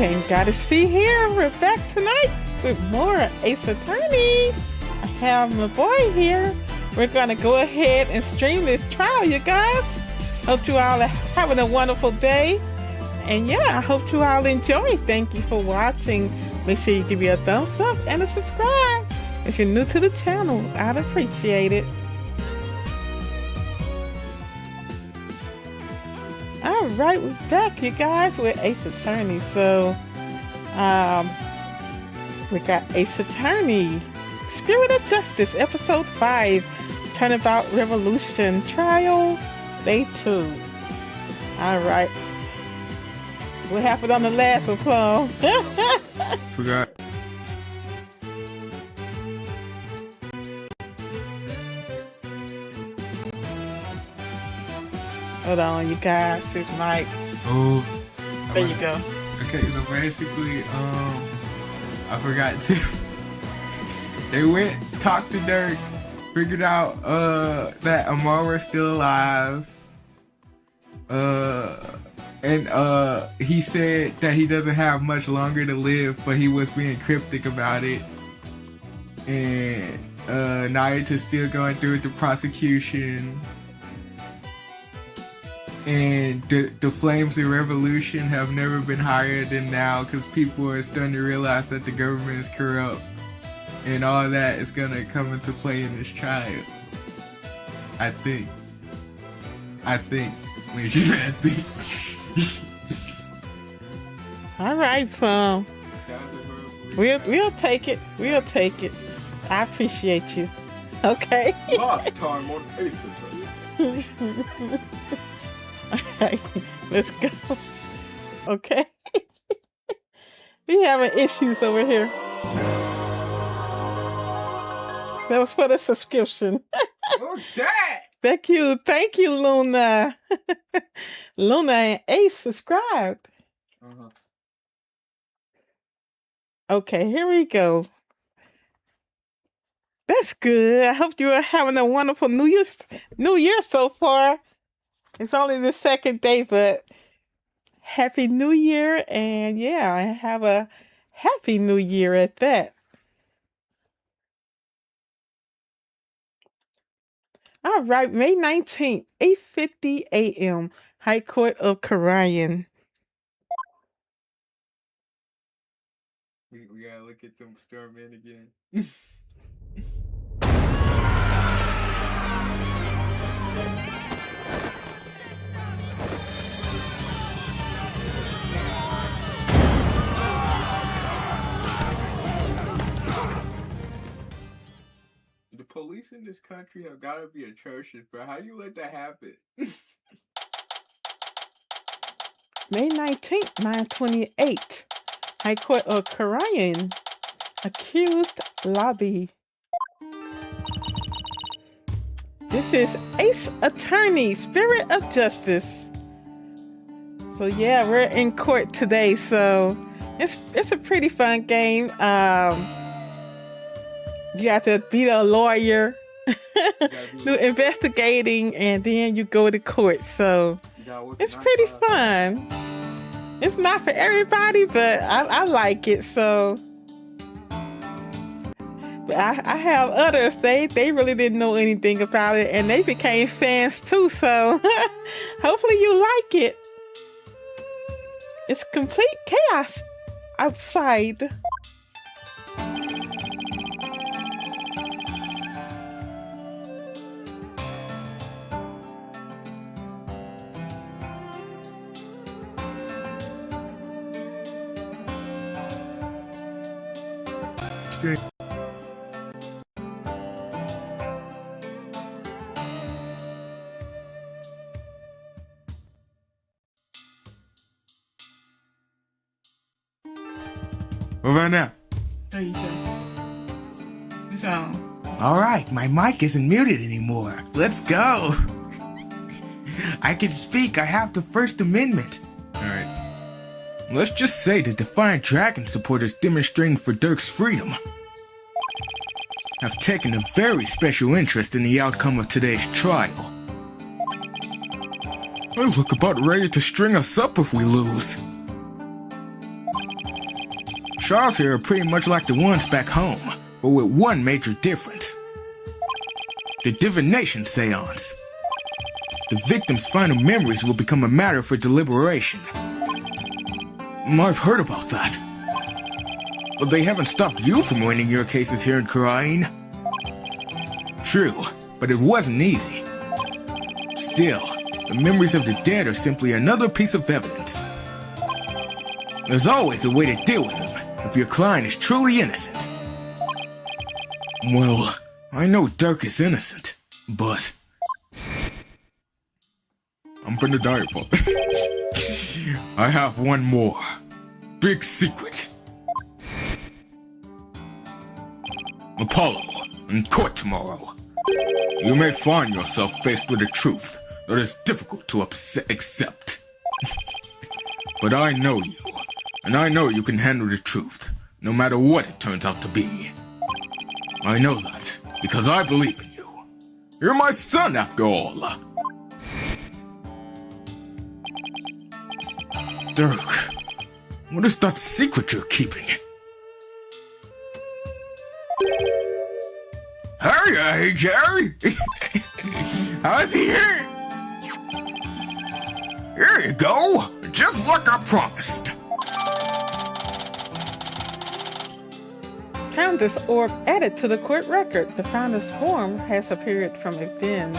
GameGoddessFee here. We're back tonight with more Ace Attorney. I have my boy here. We're gonna go ahead and stream this trial, you guys. Hope you all are having a wonderful day. And yeah, I hope you all enjoy. Thank you for watching. Make sure you give me a thumbs up and a subscribe. If you're new to the channel, I'd appreciate it. All right, we're back, you guys, with Ace Attorney. So, we got Ace Attorney, Spirit of Justice, Episode 5, Turnabout Revolution, Trial, Day 2. All right. What happened on the last one, Plum? Forgot. Hold on, you guys. It's Mike. Oh. There you go. Okay, so basically, I forgot to. They went, talked to Dirk, figured out that Amara's still alive. And he said that he doesn't have much longer to live, but he was being cryptic about it. And Nayata's still going through with the prosecution. And the flames of revolution have never been higher than now, because people are starting to realize that the government is corrupt. And all that is going to come into play in this trial. I think. When she said I think. All right, Plum. We'll take it. We'll take it. I appreciate you. Okay. Last time on Ace Attorney. Alright, let's go. Okay. We having issues over here. That was for the subscription. What's that? Thank you, Luna. Luna and Ace subscribed. Okay, here we go. That's good. I hope you are having a wonderful New Year so far. It's only the second day, but Happy New Year, and yeah, have a Happy New Year at that. All right, May 19th, 8:50 a.m., High Court of Karayan. We gotta look at them stormmen again. The police in this country have got to be atrocious, bro. How you let that happen? May 19th, 9:28, High Court of Karayan. Accused lobby. This is Ace Attorney, Spirit of Justice. So yeah, we're in court today, so it's a pretty fun game. You have to be a lawyer, do investigating, and then you go to court. So it's pretty fun. It's not for everybody, but I like it. So, but I have others. They really didn't know anything about it, and they became fans too. So hopefully you like it. It's complete chaos outside. What about now? There you go. It's on. Alright, my mic isn't muted anymore. Let's go. I can speak. I have the First Amendment. Alright. Let's just say the Defiant Dragon supporters demonstrating for Dirk's freedom have taken a very special interest in the outcome of today's trial. I look about ready to string us up if we lose. trials here are pretty much like the ones back home, but with one major difference. The divination seance. The victim's final memories will become a matter for deliberation. I've heard about that. But they haven't stopped you from winning your cases here in Karain. True, but it wasn't easy. Still, the memories of the dead are simply another piece of evidence. There's always a way to deal with them if your client is truly innocent. Well, I know Dirk is innocent, but... I'm finna die, Paul. I have one more. Big secret. Apollo, in court tomorrow, you may find yourself faced with a truth that is difficult to accept. But I know you, and I know you can handle the truth, no matter what it turns out to be. I know that, because I believe in you. You're my son, after all. Dirk, what is that secret you're keeping? Hey, Jerry! How's he here? Here you go, just like I promised. Founder's orb added to the court record. The founder's form has appeared from within.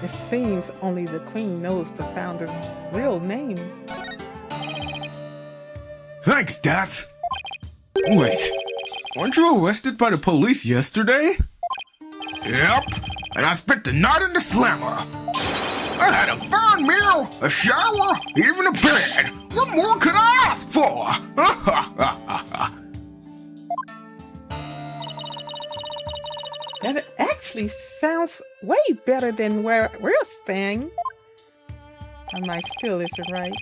It seems only the queen knows the founder's real name. Thanks, Dad. Wait, weren't you arrested by the police yesterday? Yep, and I spent the night in the slammer. I had a fine meal, a shower, even a bed. What more could I ask for? That actually sounds way better than where we're staying. I might steal this, right?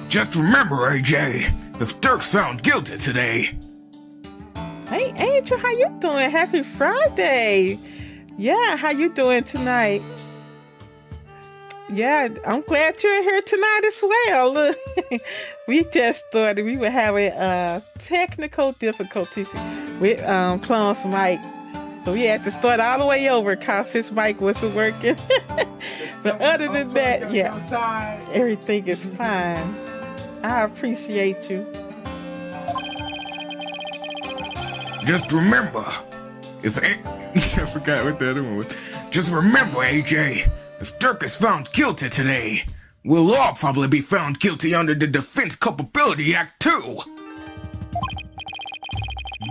Just remember, AJ, if Dirk's found guilty today... Hey, Angel, how you doing? Happy Friday. Yeah, how you doing tonight? Yeah, I'm glad you're here tonight as well. Look, we just thought we were having technical difficulties with Plum's mic. So we had to start all the way over because his mic wasn't working. But other than that, yeah, everything is fine. I appreciate you. Just remember, if I forgot what the other one was. Just remember, AJ, if Dirk is found guilty today, we'll all probably be found guilty under the Defense Culpability Act too.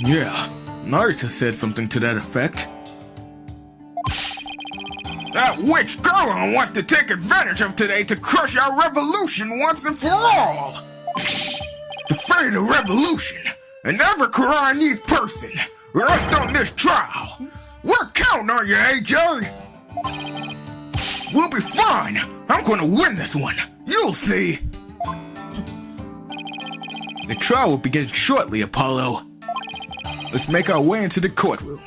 Yeah, Narisa said something to that effect. That witch Goron wants to take advantage of today to crush our revolution once and for all. Defend the revolution and every Karainese person rest on this trial. We're counting on you, AJ. We'll be fine. I'm gonna win this one. You'll see. The trial will begin shortly, Apollo. Let's make our way into the courtroom.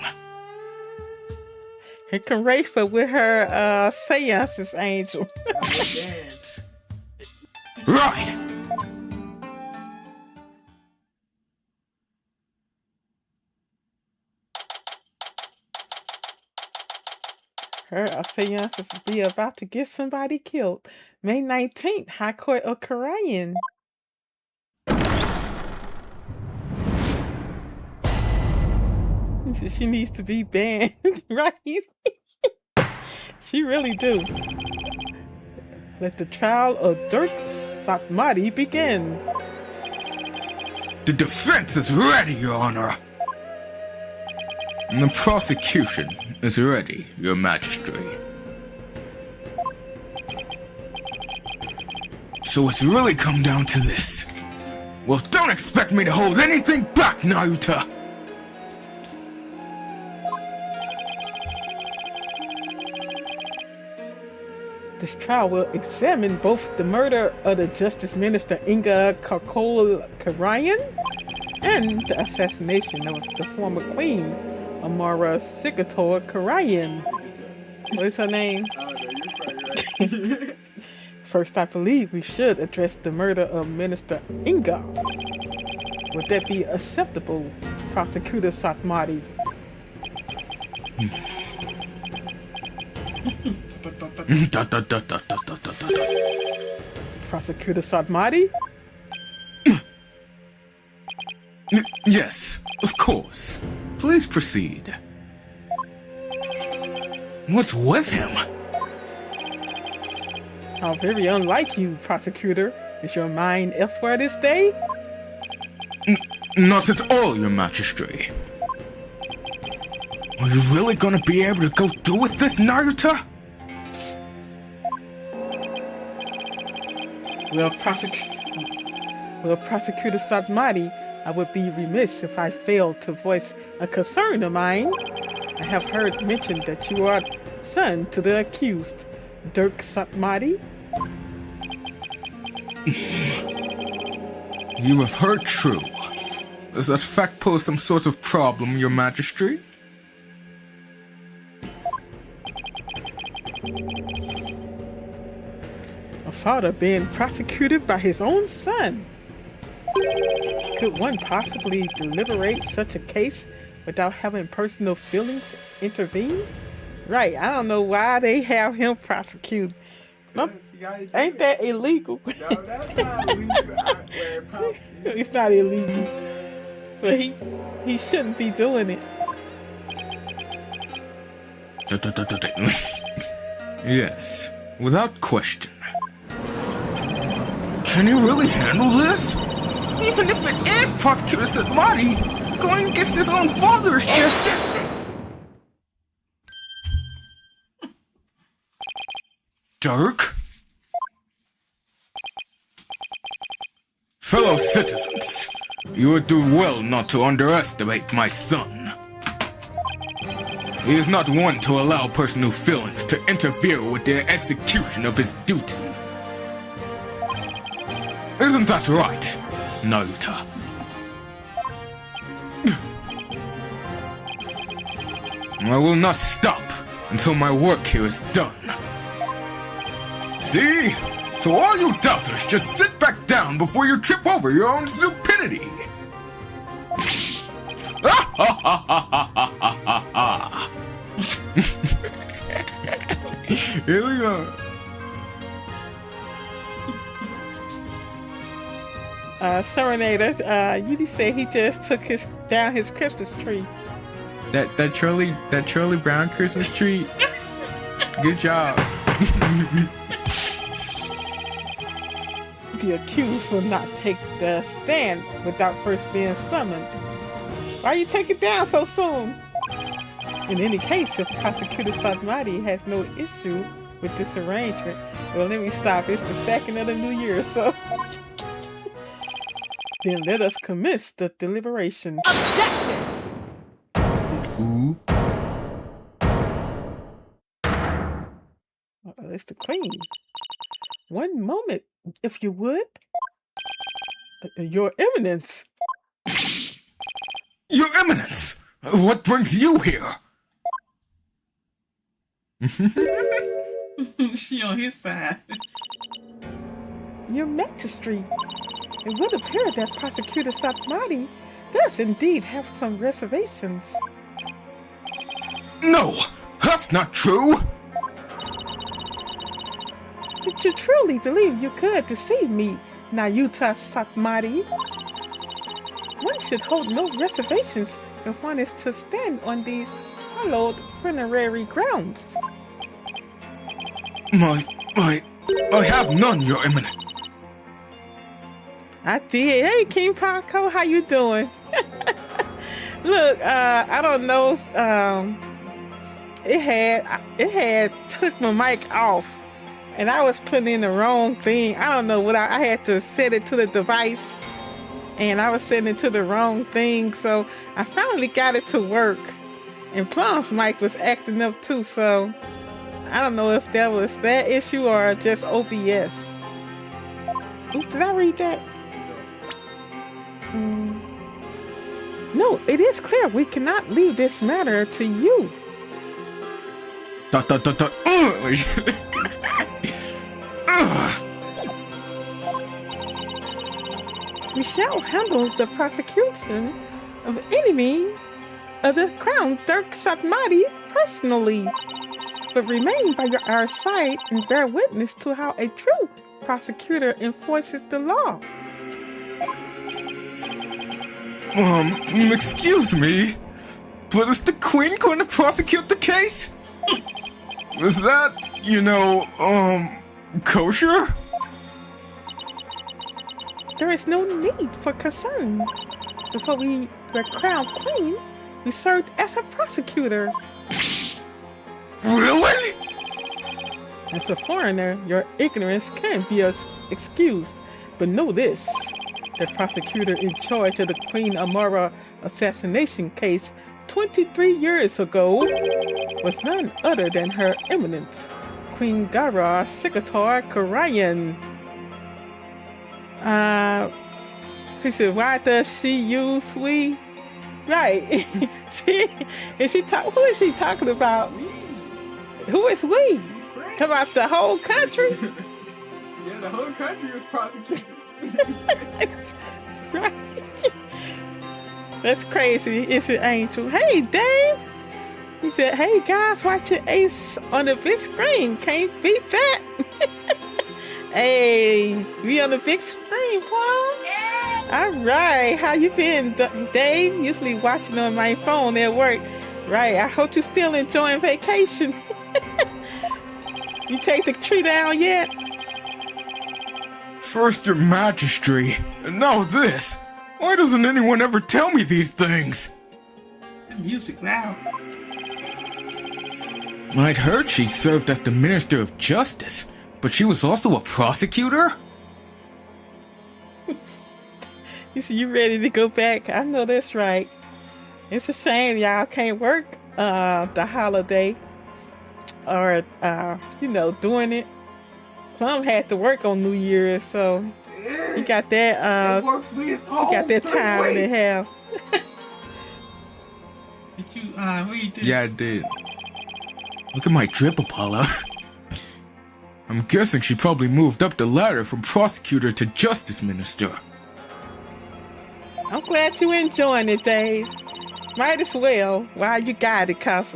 Here come Rafa with her seances, Angel. Right. Her seances be about to get somebody killed. May 19th, High Court of Karain. She needs to be banned, right? She really do. Let the trial of Dirk Satmari begin. The defense is ready, Your Honor. And the prosecution is ready, Your Majesty. So it's really come down to this. Well, don't expect me to hold anything back, Naruto. This trial will examine both the murder of the Justice Minister Inga Kakola Karayan and the assassination of the former Queen Amara Sigator Karayan. What's her name? First, I believe we should address the murder of Minister Inga. Would that be acceptable, Prosecutor Satmati? Prosecutor Satmati? Yes, of course. Please proceed. What's with him? How very unlike you, Prosecutor. Is your mind elsewhere this day? Not at all, Your Majesty. Are you really gonna be able to go through with this, Naruto? Well, Prosecutor Satmati, I would be remiss if I failed to voice a concern of mine. I have heard mentioned that you are son to the accused, Dirk Satmati. You have heard true. Does that fact pose some sort of problem, Your Majesty? A father being prosecuted by his own son. Could one possibly deliberate such a case without having personal feelings intervene? Right, I don't know why they have him prosecuted. No, ain't that illegal? No, that's not illegal. It's not illegal. But he shouldn't be doing it. Yes, without question. Can you really handle this? Even if it is Prosecutor Satmati, going against his own father is just... Dirk? Fellow citizens, you would do well not to underestimate my son. He is not one to allow personal feelings to interfere with the execution of his duty. Isn't that right, Naruto? I will not stop until my work here is done. See? So all you doubters just sit back down before you trip over your own stupidity. Here we go. Serenader, Yudi said he just took down his Christmas tree. That Charlie Brown Christmas tree. Good job. The accused will not take the stand without first being summoned. Why you take it down so soon? In any case, if Prosecutor Satmati has no issue with this arrangement, well, let me stop. It's the second of the new year, so then let us commence the deliberation. Objection! Ooh. It's the Queen. One moment, if you would. Your Eminence. Your Eminence! What brings you here? She on his side. Your Majesty. It would appear that Prosecutor Satmati does indeed have some reservations. No, that's not true. Did you truly believe you could deceive me, Nayuta Satmati? One should hold no reservations if one is to stand on these hallowed funerary grounds. I have none, Your Eminence. I did. Hey, King Paco, how you doing? Look, I don't know. It had took my mic off, and I was putting in the wrong thing. I don't know what I had to set it to the device, and I was setting it to the wrong thing. So I finally got it to work, and Plum's mic was acting up too. So I don't know if that was that issue or just OBS. Oops, did I read that? No, it is clear we cannot leave this matter to you. We shall handle the prosecution of enemy of the crown, Dirk Satmati, personally. But remain by our side and bear witness to how a true prosecutor enforces the law. Excuse me, but is the Queen going to prosecute the case? Is that, kosher? There is no need for concern. Before we were crowned queen, we served as a prosecutor. Really? As a foreigner, your ignorance can be excused, but know this. The prosecutor in charge of the Queen Amara assassination case 23 years ago was none other than Her Eminence, Queen Gara Sikatar Karayan. He said, why does she use we? Right. Who is she talking about? Who is we? Talking about the whole country? Yeah, the whole country was prosecuted. Right. That's crazy. It's an angel. Hey, Dave. He said, hey, guys, watch your ace on the big screen. Can't beat that. Hey, we on the big screen, Paul. All right. How you been, Dave? Usually watching on my phone at work. Right. I hope you're still enjoying vacation. You take the tree down yet? First your majesty, and now this. Why doesn't anyone ever tell me these things? The music loud. I'd heard she served as the Minister of Justice, but she was also a prosecutor? You see, you ready to go back? I know that's right. It's a shame y'all can't work the holiday or, doing it. Some had to work on New Year's, so you got that, time and a half. Did you, read this? Yeah, I did. Look at my drip, Apollo. I'm guessing she probably moved up the ladder from prosecutor to justice minister. I'm glad you enjoying it, Dave. Might as well while you got it, cause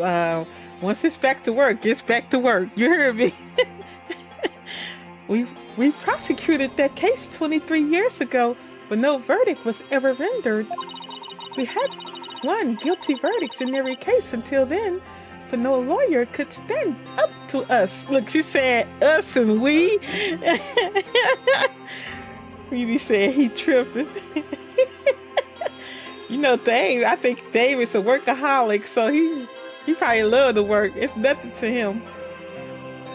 once it's back to work, it's back to work. You heard me? We prosecuted that case 23 years ago, but no verdict was ever rendered. We had one guilty verdicts in every case until then, for no lawyer could stand up to us. Look, she said us and we. He said he tripping. Dave, I think Dave is a workaholic, so he probably love the work. It's nothing to him.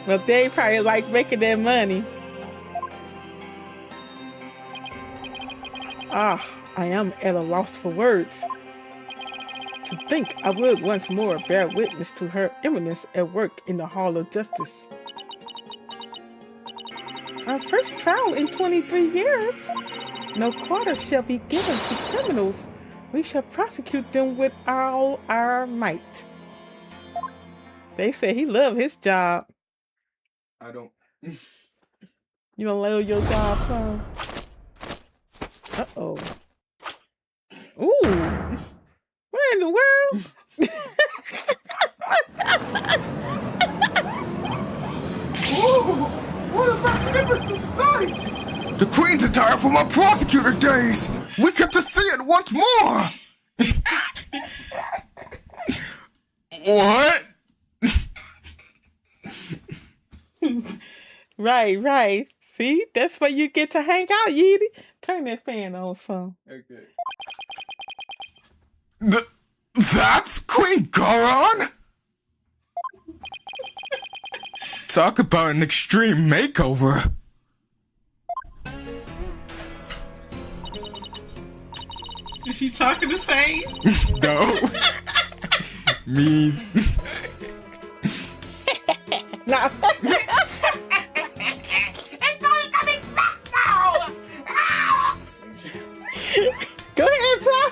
But Dave probably like making that money. I am at a loss for words. To think I would once more bear witness to Her Eminence at work in the Hall of Justice. Our first trial in 23 years. No quarter shall be given to criminals. We shall prosecute them with all our might. They say he loved his job. I don't. You don't love your job, son? Uh-oh. Ooh. Where in the world? Ooh, what a magnificent sight! The Queen's attire from our prosecutor days! We get to see it once more! What? Right. See? That's where you get to hang out, Yeety. Turn that fan on, son. Okay. That's Queen Goron? Talk about an extreme makeover. Is she talking the same? No. Me. No. Go ahead, Paul.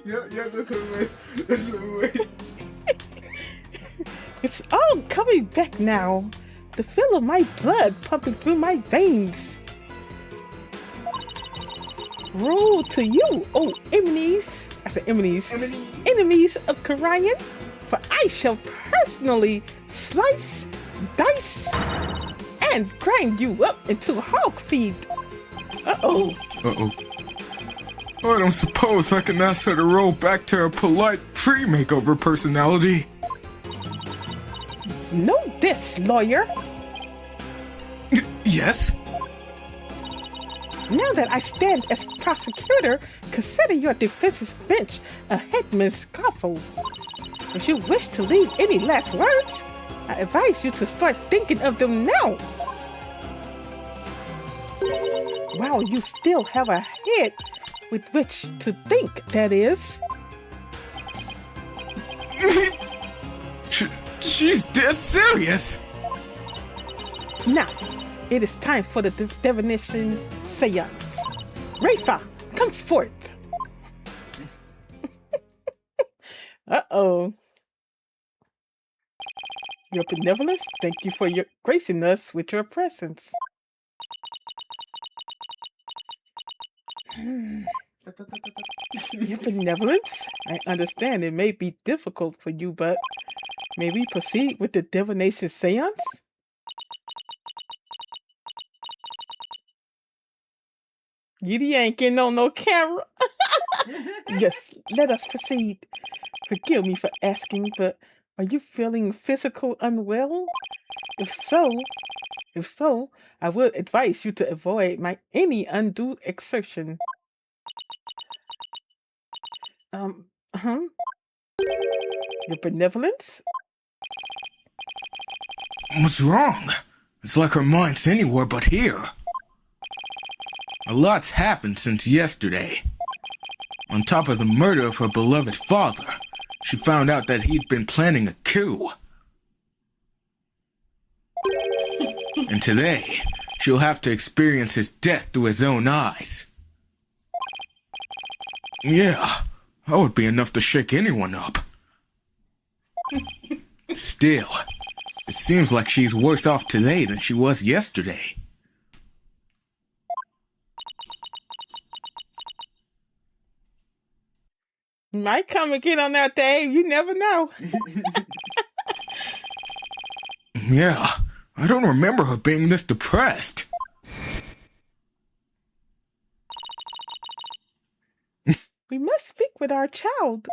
Yeah, that's what it was. It's all coming back now. The feel of my blood pumping through my veins. Rule to you, oh enemies, I said enemies, enemies of Karian, for I shall personally slice, dice, and grind you up into hog feed. Uh-oh. Uh-oh. I don't suppose I can ask her to roll back to her polite pre-makeover personality. Know this, lawyer. Yes? Now that I stand as prosecutor, consider your defense's bench a headman's coffle. If you wish to leave any last words, I advise you to start thinking of them now. Wow, you still have a head with which to think, that is. She's dead serious. Now, it is time for the divination seance. Rafa, come forth. Uh-oh. Your benevolence, thank you for your gracing us with your presence. Your benevolence? I understand it may be difficult for you, but may we proceed with the divination seance? Yidi ain't getting on no camera. Yes, let us proceed. Forgive me for asking, but are you feeling physical unwell? If so, I would advise you to avoid any undue exertion. Your benevolence? What's wrong? It's like her mind's anywhere but here. A lot's happened since yesterday. On top of the murder of her beloved father, she found out that he'd been planning a coup. And today, she'll have to experience his death through his own eyes. Yeah, that would be enough to shake anyone up. Still, it seems like she's worse off today than she was yesterday. Might come again on that day, you never know. Yeah, I don't remember her being this depressed. We must speak with our child.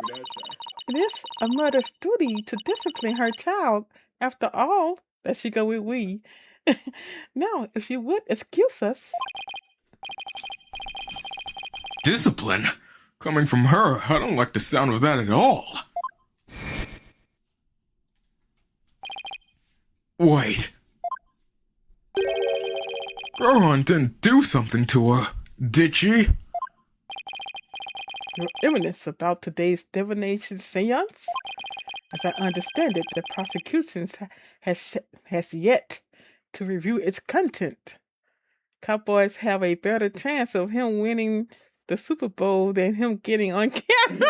It is a mother's duty to discipline her child. After all, that she go with we. Now, if you would excuse us. Discipline? Coming from her, I don't like the sound of that at all. Wait. Rohan didn't do something to her, did she? Your Eminence, about today's divination seance? As I understand it, the prosecution has yet to review its content. Cowboys have a better chance of him winning the Super Bowl than him getting on camera.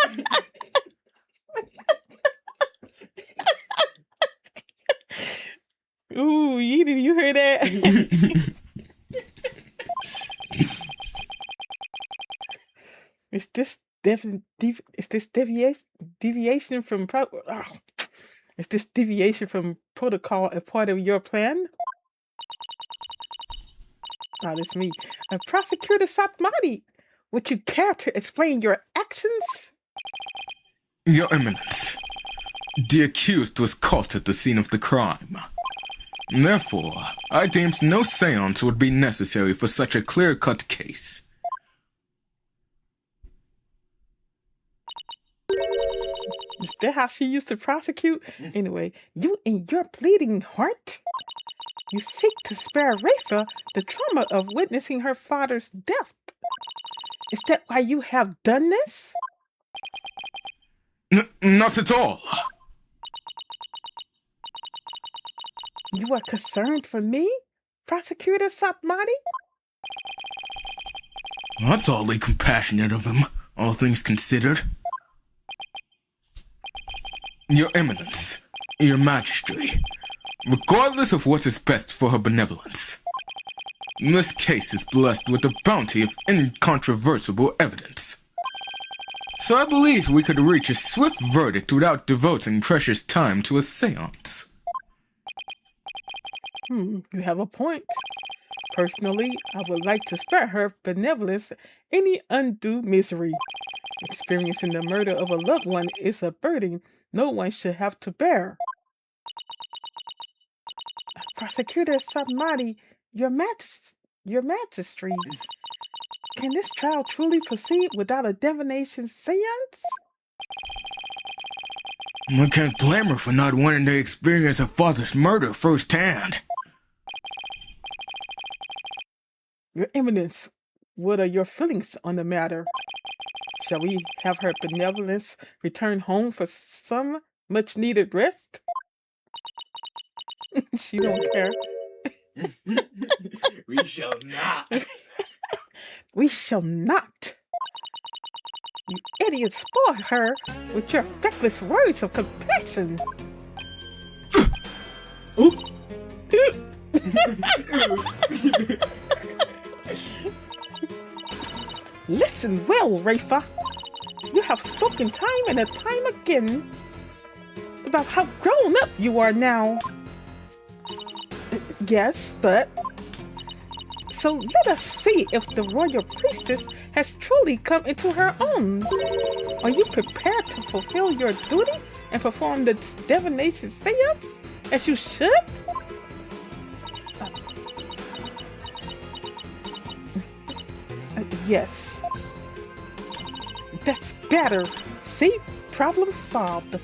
Ooh, did you hear that? Is this deviation from is this deviation from protocol a part of your plan? Oh, that's me. Prosecutor Satmati, would you care to explain your actions? Your Eminence, the accused was caught at the scene of the crime. Therefore, I deemed no seance would be necessary for such a clear-cut case. Is that how she used to prosecute? Anyway, you in your bleeding heart? You seek to spare Rafa the trauma of witnessing her father's death. Is that why you have done this? Not at all. You are concerned for me, Prosecutor Satmati? That's oddly compassionate of him, all things considered. Your Eminence, Your Majesty, regardless of what is best for her benevolence, This case is blessed with a bounty of incontrovertible evidence. So I believe we could reach a swift verdict without devoting precious time to a seance. You have a point. Personally, I would like to spare her benevolence any undue misery. Experiencing the murder of a loved one is a burden no one should have to bear. Prosecutor Samadi, your majesty, can this trial truly proceed without a divination seance? I can't blame her for not wanting to experience her father's murder firsthand. Your Eminence, what are your feelings on the matter? Shall we have her benevolence return home for some much-needed rest? She don't care. We shall not. We shall not. You idiots spoiled her with your feckless words of compassion. Ooh. Listen well, Rafa. You have spoken time and time again about how grown up you are now. Yes, but... So let us see if the royal priestess has truly come into her own. Are you prepared to fulfill your duty and perform the divination seance as you should? Yes. That's better. See? Problem solved.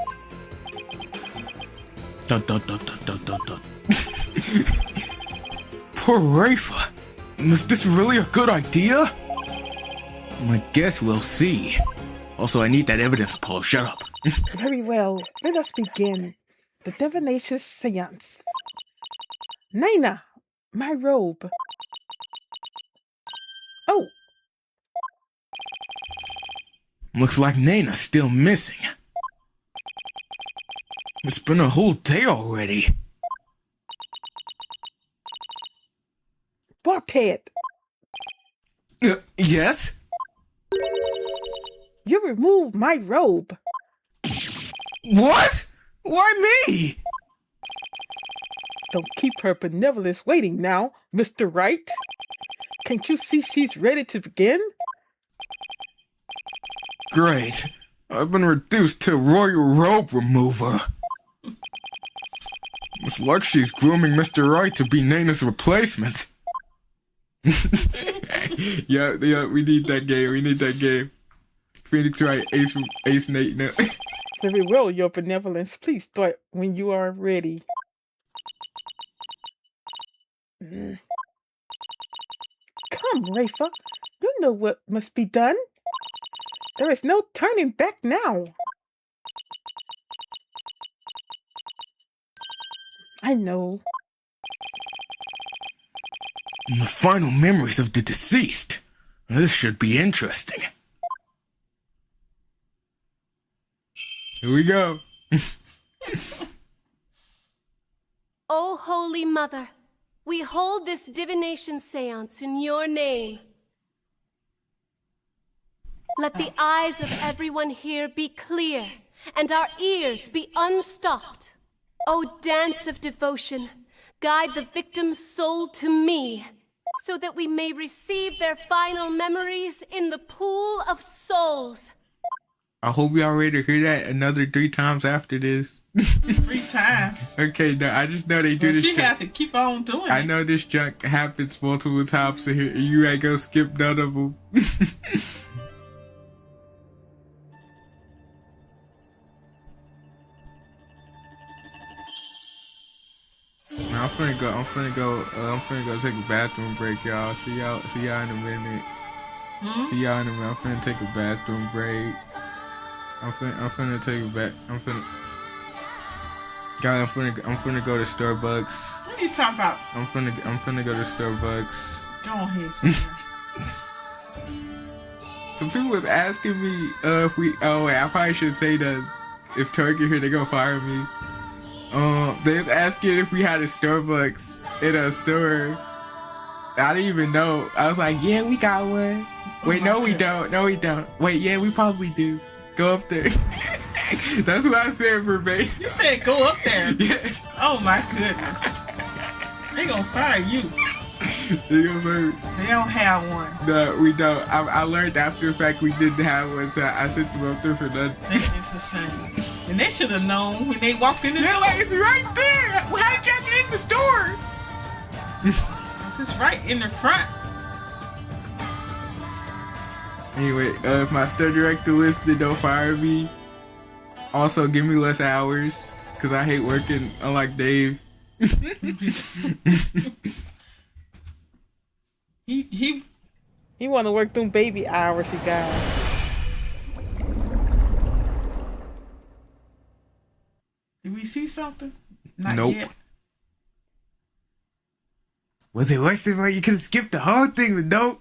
Poor Rafa. Is this really a good idea? I guess we'll see. Also, I need that evidence, Paul. Shut up. Very well. Let us begin. The divination seance. Nina, my robe. Oh. Looks like Nana's still missing. It's been a whole day already. Barkhead. Yes? You removed my robe. What? Why me? Don't keep her benevolence waiting now, Mr. Wright. Can't you see she's ready to begin? Great. I've been reduced to royal robe remover. It's like she's grooming Mr. Wright to be Nana's replacement. yeah, we need that game. Phoenix Wright, Ace Nate now. Very well, your benevolence. Please start when you are ready. Come, Rafa. You know what must be done. There is no turning back now. I know. The final memories of the deceased. This should be interesting. Here we go. O Holy Mother, we hold this divination seance in your name. Let the eyes of everyone here be clear, and our ears be unstopped. O dance of devotion, guide the victim's soul to me, so that we may receive their final memories in the pool of souls. I hope y'all ready to hear that another 3 times after this. 3 times. Okay, no, I just know they do Well, this. she had to keep on doing I it. know this junk happens multiple times, so here you ain't gonna skip none of them. I'm finna go take a bathroom break, y'all. See y'all in a minute. See y'all in a minute. I'm finna take a bathroom break. I'm finna take a Guys, I'm finna go to Starbucks. What are you talking about? I'm finna go to Starbucks. Go ahead, Sam. Some people was asking me if we. Oh wait, I probably should say that if Target here, they gonna fire me. They was asking if we had a Starbucks in a store. I didn't even know. I was like, yeah, we got one. Wait, no, we don't. No, we don't. Wait, yeah, we probably do. Go up there. That's what I said verbatim. You said go up there. Yes. Oh my goodness. They gonna fire you. They don't have one. No, we don't. I learned after the fact we didn't have one, so I sent them up there for nothing. It's a shame. And they should have known when they walked in the They're door. like, it's right there. How did y'all get in the store? It's just right in the front. Anyway, if my study director listening, don't fire me. Also, give me less hours, because I hate working, unlike Dave. He want to work them baby hours, you guys. Did we see something? Not Nope. yet. Was it worth it, bro? You could have skipped the whole thing, but nope.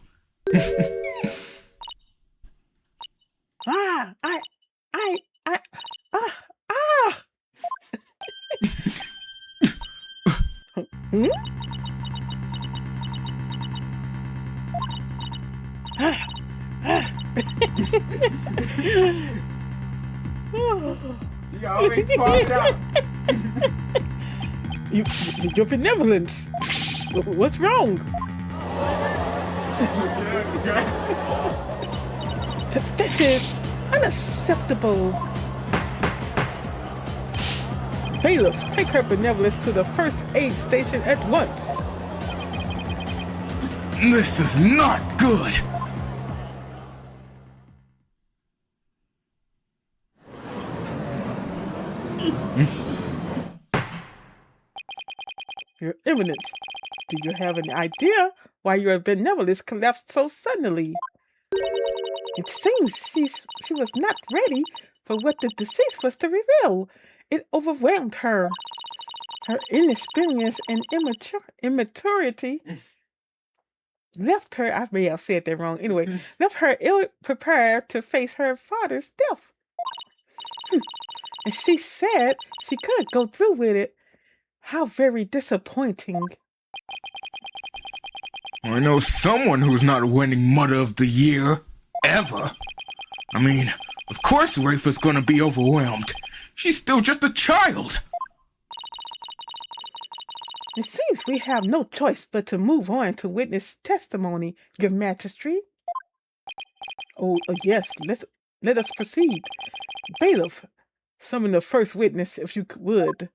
Hmm? You always popped out. Your benevolence. What's wrong? This is unacceptable. Bailiff, take her benevolence to the first aid station at once. This is not good. Your Eminence, do you have any idea why your benevolence collapsed so suddenly? It seems she was not ready for what the deceased was to reveal. It overwhelmed her. Her inexperience and immaturity left her, I may have said that wrong, anyway, left her ill-prepared to face her father's death. And she said she could go through with it. How very disappointing. I know someone who's not winning Mother of the Year, ever. I mean, of course Rafa's gonna be overwhelmed. She's still just a child. It seems we have no choice but to move on to witness testimony, Your Majesty. Oh, yes, let us proceed. Bailiff, summon the first witness if you would.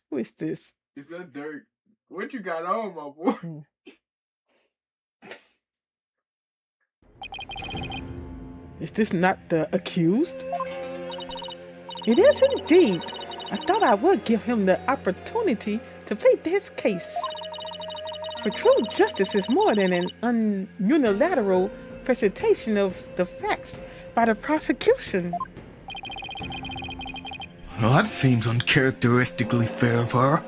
Who is this? It's that Dirk. What you got on, my boy? Is this not the accused? It is indeed. I thought I would give him the opportunity to plead his case. For true justice is more than an unilateral presentation of the facts by the prosecution. Well, that seems uncharacteristically fair of her.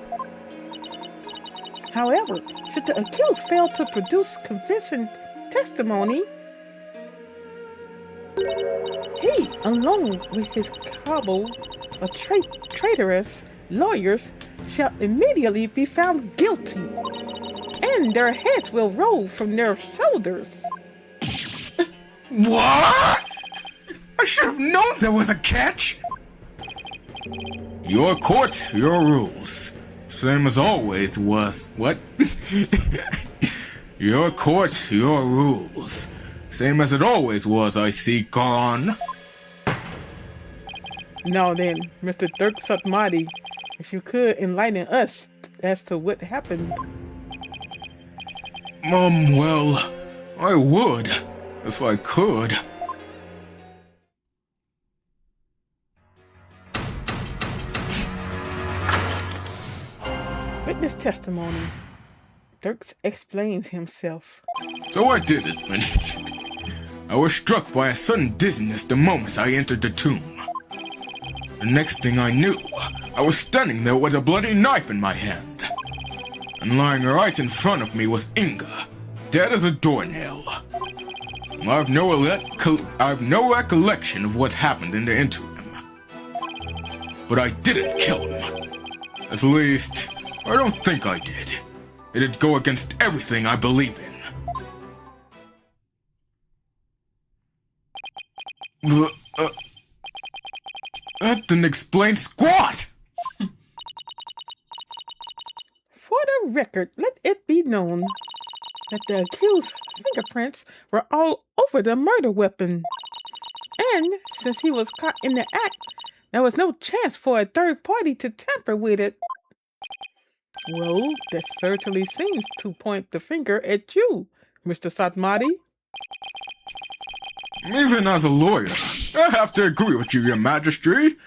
However, should the accused fail to produce convincing testimony, he, along with his cabal of traitorous lawyers, shall immediately be found guilty, and their heads will roll from their shoulders. What? I should have known there was a catch. Your court, your rules. Same as always was. What? Your court, your rules. Same as it always was, I see, Karan. Now then, Mr. Dirk Satmadi, if you could enlighten us as to what happened. Well, I would, if I could. Witness testimony. Dirks explains himself. So I did it, and I was struck by a sudden dizziness the moment I entered the tomb. The next thing I knew, I was standing there with a bloody knife in my hand. And lying right in front of me was Inga, dead as a doornail. I have no recollection of what happened in the interim. But I didn't kill him. At least, I don't think I did. It'd go against everything I believe in. That didn't explain squat! For the record, let it be known that the accused's fingerprints were all over the murder weapon. And since he was caught in the act, there was no chance for a third party to tamper with it. Well, that certainly seems to point the finger at you, Mr. Satmati. Even as a lawyer, I have to agree with you, Your Majesty.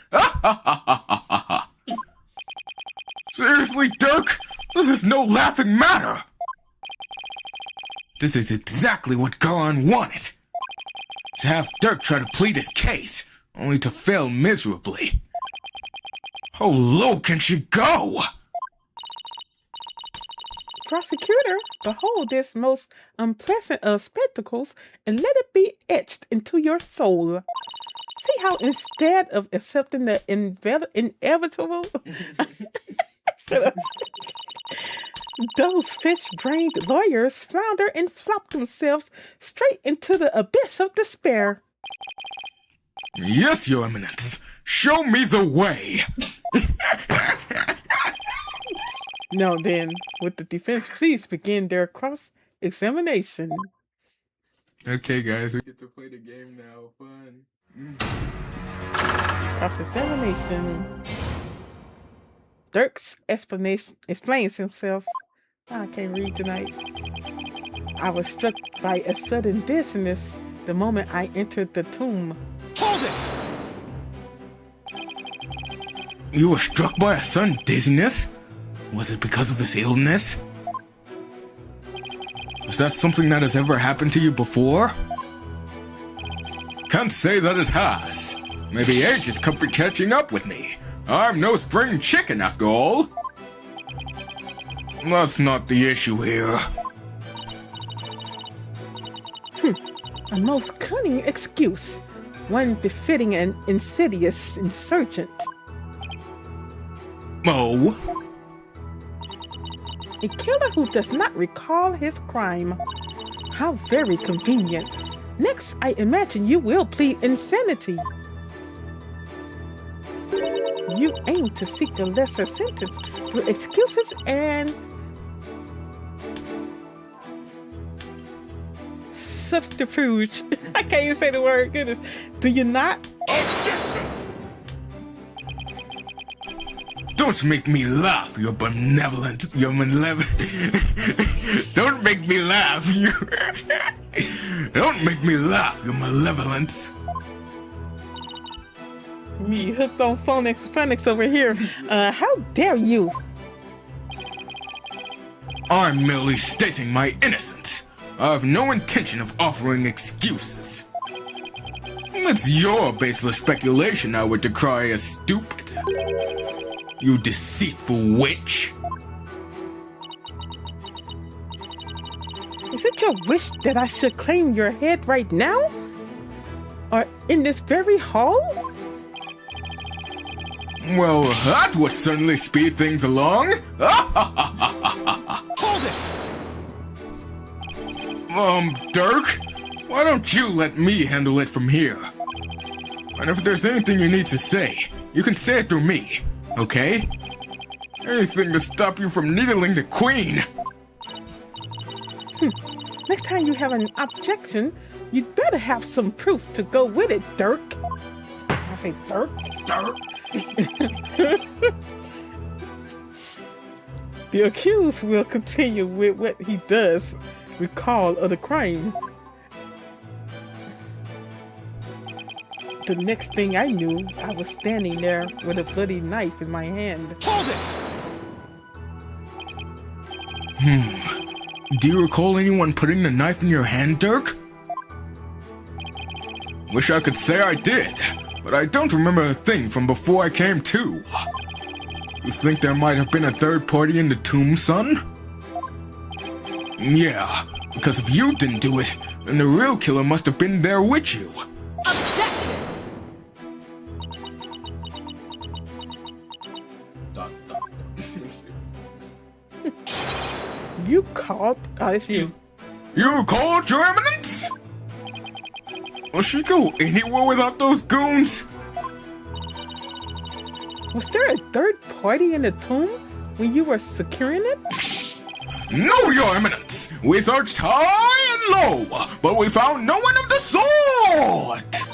Seriously, Dirk? This is no laughing matter. This is exactly what Gohan wanted. To have Dirk try to plead his case, only to fail miserably. How low can she go? Prosecutor, behold this most unpleasant of spectacles and let it be etched into your soul. See how instead of accepting the inevitable, those fish-brained lawyers flounder and flop themselves straight into the abyss of despair. Yes, Your Eminence. Show me the way. Now then, would the defense please begin their cross-examination? Okay, guys, we get to play the game now. Fun. Cross-examination. Dirk's explains himself. I can't read tonight. I was struck by a sudden dizziness the moment I entered the tomb. Hold it! You were struck by a sudden dizziness? Was it because of his illness? Is that something that has ever happened to you before? Can't say that it has. Maybe age is catching up with me. I'm no spring chicken after all. That's not the issue here. A most cunning excuse. One befitting an insidious insurgent. Oh? A killer who does not recall his crime. How very convenient. Next, I imagine you will plead insanity. You aim to seek a lesser sentence through excuses and subterfuge. I can't even say the word, goodness. Do you not? Don't make me laugh, you're malevolent. Don't make me laugh, you. Don't make me laugh, your malevolence. Me hooked on phonics over here. How dare you? I'm merely stating my innocence. I have no intention of offering excuses. It's your baseless speculation I would decry as stupid. You deceitful witch. Is it your wish that I should claim your head right now? Or in this very hall? Well, that would certainly speed things along. Hold it! Dirk, why don't you let me handle it from here? And if there's anything you need to say, you can say it through me, okay? Anything to stop you from needling the queen. Next time you have an objection, you'd better have some proof to go with it, Dirk. I say Dirk? Dirt! The accused will continue with what he does recall of the crime. The next thing I knew, I was standing there with a bloody knife in my hand. Hold it! Do you recall anyone putting the knife in your hand, Dirk? Wish I could say I did, but I don't remember a thing from before I came to. You think there might have been a third party in the tomb, son? Yeah, because if you didn't do it, then the real killer must have been there with you. Objection! You called? Oh, it's you. You called, Your Eminence? Will she go anywhere without those goons? Was there a third party in the tomb when you were securing it? No, Your Eminence! We searched high and low, but we found no one of the sort!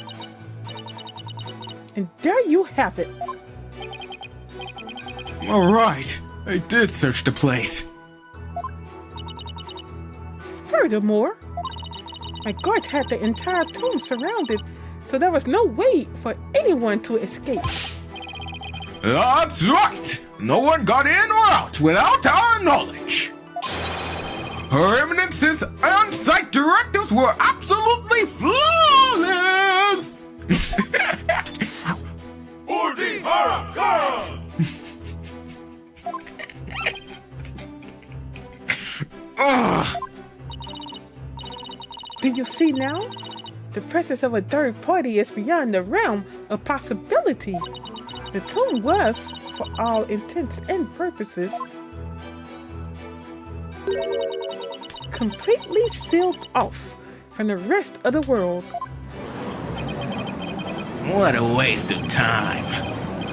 And there you have it. Alright, I did search the place. Furthermore, my guards had the entire tomb surrounded, so there was no way for anyone to escape. That's right! No one got in or out without our knowledge! Her Eminence's on-site directives were absolutely flawless! Ugh. Do you see now? The presence of a third party is beyond the realm of possibility. The tomb was, for all intents and purposes, completely sealed off from the rest of the world. What a waste of time.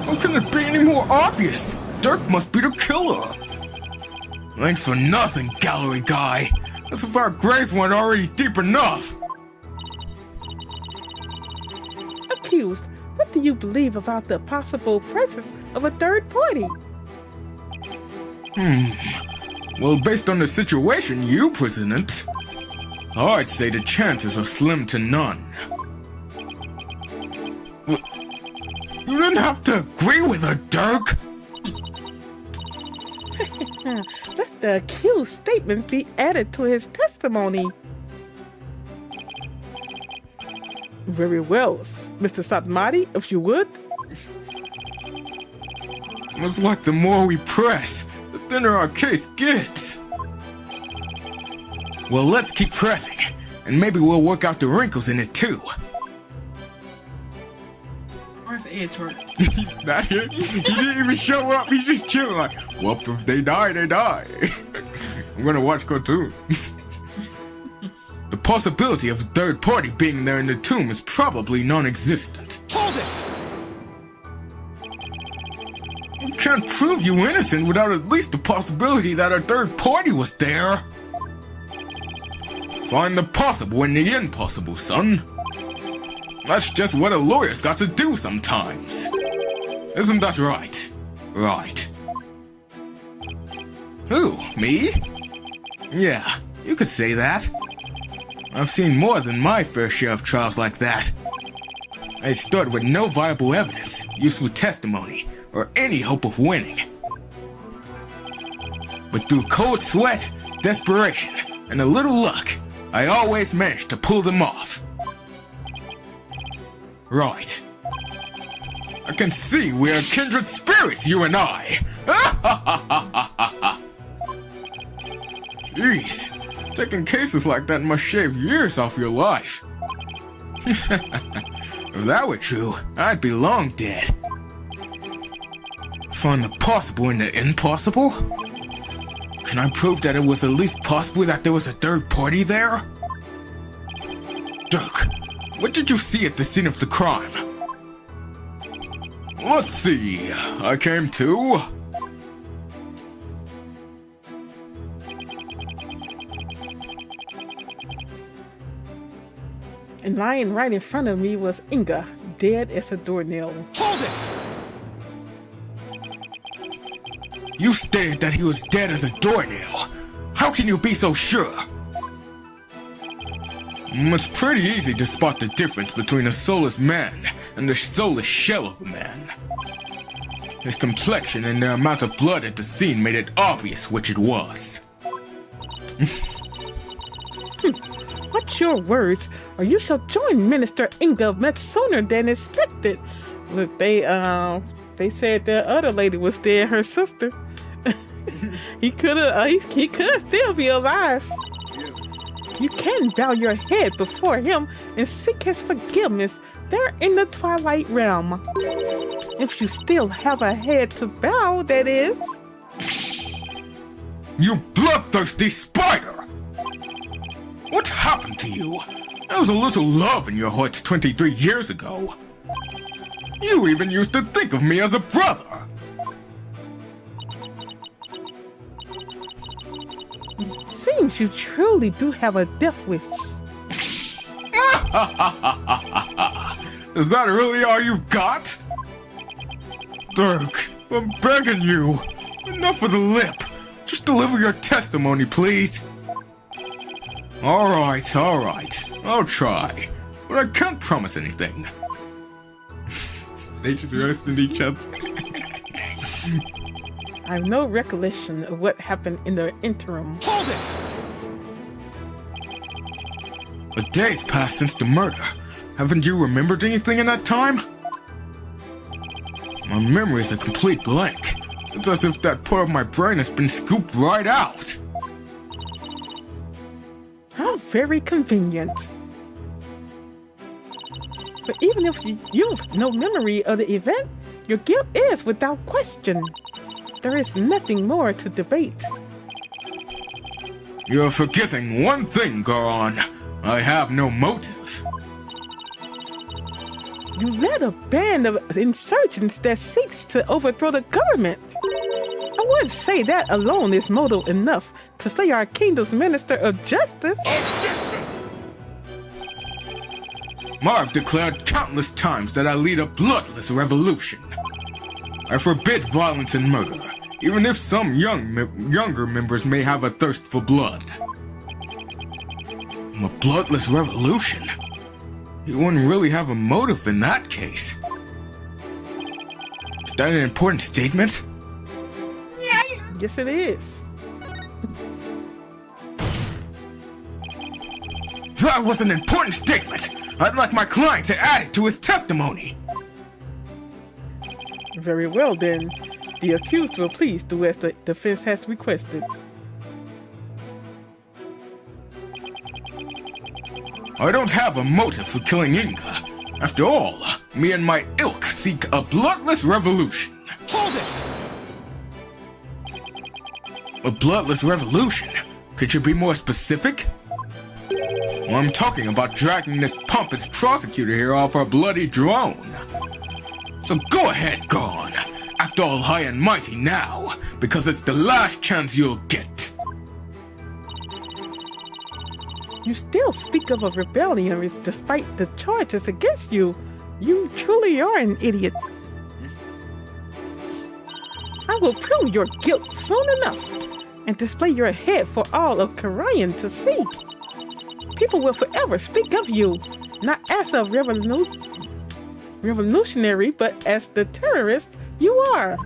How can it be any more obvious? Dirk must be the killer. Thanks for nothing, gallery guy. As if our graves weren't already deep enough. Accused, what do you believe about the possible presence of a third party? Well, based on the situation you present, I'd say the chances are slim to none. You didn't have to agree with her, Dirk. Let the accused statement be added to his testimony. Very well, Mr. Satmati, if you would. It's like the more we press, the thinner our case gets. Well, let's keep pressing, and maybe we'll work out the wrinkles in it too. Where's Edgeworth? He's not here. He didn't even show up. He's just chilling like, well, if they die, they die. I'm gonna watch cartoons. The possibility of a third party being there in the tomb is probably non-existent. Hold it! You can't prove you innocent without at least the possibility that a third party was there. Find the possible in the impossible, son. That's just what a lawyer's got to do sometimes. Isn't that right? Right. Who, me? Yeah, you could say that. I've seen more than my fair share of trials like that. I started with no viable evidence, useful testimony, or any hope of winning. But through cold sweat, desperation, and a little luck, I always managed to pull them off. Right. I can see we are kindred spirits, you and I! Jeez, taking cases like that must shave years off your life. If that were true, I'd be long dead. Find the possible in the impossible? Can I prove that it was at least possible that there was a third party there? Dirk, what did you see at the scene of the crime? Let's see, I came to... And lying right in front of me was Inga, dead as a doornail. Hold it! You stated that he was dead as a doornail. How can you be so sure? It's pretty easy to spot the difference between a soulless man and the soulless shell of a man. His complexion and the amount of blood at the scene made it obvious which it was. What's your words, or you shall join Minister Inga much sooner than expected. Look, they said the other lady was dead, her sister. he could still be alive. You can bow your head before him and seek his forgiveness there in the Twilight Realm. If you still have a head to bow, that is. You bloodthirsty spider! What happened to you? There was a little love in your hearts 23 years ago. You even used to think of me as a brother. Seems you truly do have a death wish. Is that really all you've got? Dirk, I'm begging you. Enough of the lip. Just deliver your testimony, please. Alright. I'll try. But I can't promise anything. They just roasted each other. I have no recollection of what happened in the interim. Hold it! A day's passed since the murder. Haven't you remembered anything in that time? My memory is a complete blank. It's as if that part of my brain has been scooped right out. How very convenient. But even if you've no memory of the event, your guilt is without question. There is nothing more to debate. You're forgetting one thing, Goron. I have no motive. You led a band of insurgents that seeks to overthrow the government. I wouldn't say that alone is motive enough to slay our kingdom's minister of justice. I've declared countless times that I lead a bloodless revolution. I forbid violence and murder, even if some younger members may have a thirst for blood. A bloodless revolution? You wouldn't really have a motive in that case. Is that an important statement? Yes, it is. That was an important statement! I'd like my client to add it to his testimony! Very well then. The accused will please do as the defense has requested. I don't have a motive for killing Inga. After all, me and my ilk seek a bloodless revolution. Hold it! A bloodless revolution? Could you be more specific? Well, I'm talking about dragging this pompous prosecutor here off our bloody drone. So go ahead, Goron. Act all high and mighty now, because it's the last chance you'll get. You still speak of a rebellion despite the charges against you. You truly are an idiot. I will prove your guilt soon enough and display your head for all of Karayan to see. People will forever speak of you, not as a revolutionary, but as the terrorist you are.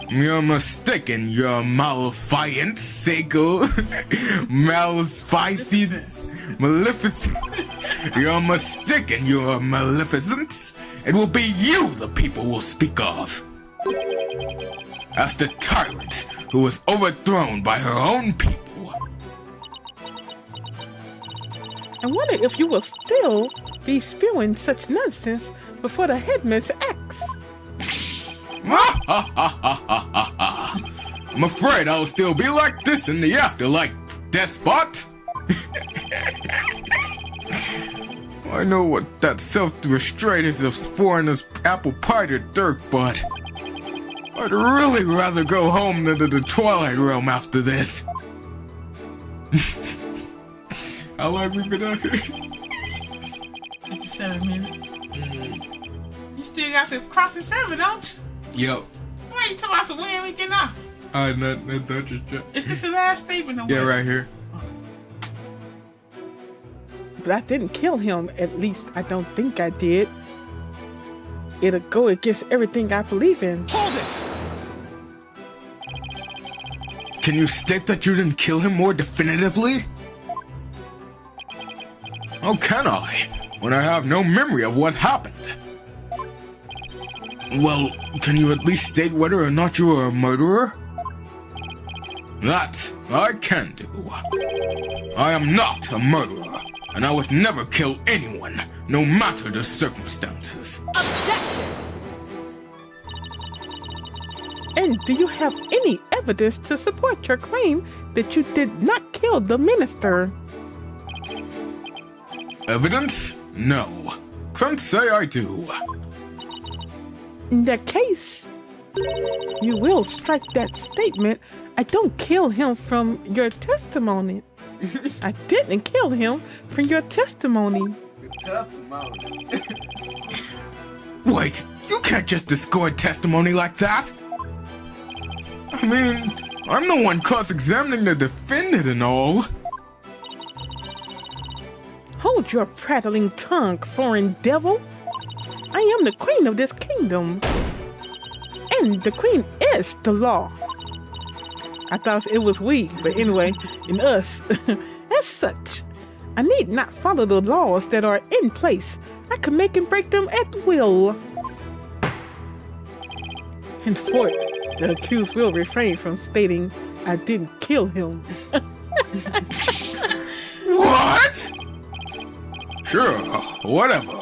You're mistaken, you're maleficent, Seiko. Maleficent. You're mistaken, you're maleficent. It will be you the people will speak of. As the tyrant who was overthrown by her own people. I wonder if you will still be spewing such nonsense before the headman's axe. I'm afraid I'll still be like this in the afterlife, despot. I know what that self-restraint is of foreigner's apple pie to Dirk, but I'd really rather go home than to the Twilight Realm after this. How long we been out here? 57 minutes. You still got the crossing 7, don't you? Yep. Why you talking about some when we get off? No, don't you? Is this the last statement? Or Yeah, what? right here. But I didn't kill him, at least I don't think I did. It'll go against everything I believe in. Hold it! Can you state that you didn't kill him more definitively? How can I, when I have no memory of what happened? Well, can you at least state whether or not you are a murderer? That I can do. I am not a murderer, and I would never kill anyone, no matter the circumstances. Objection! And do you have any evidence to support your claim that you did not kill the minister? Evidence? No. Can't say I do. In that case, you will strike that statement. I don't kill him from your testimony. I didn't kill him from your testimony. Testimony. Wait, you can't just discard testimony like that. I mean, I'm the one cross-examining the defendant and all. Hold your prattling tongue, foreign devil. I am the queen of this kingdom. And the queen is the law. I thought it was we, but anyway, in us, as such, I need not follow the laws that are in place. I can make and break them at will. Henceforth, the accused will refrain from stating I didn't kill him. What? Sure, whatever.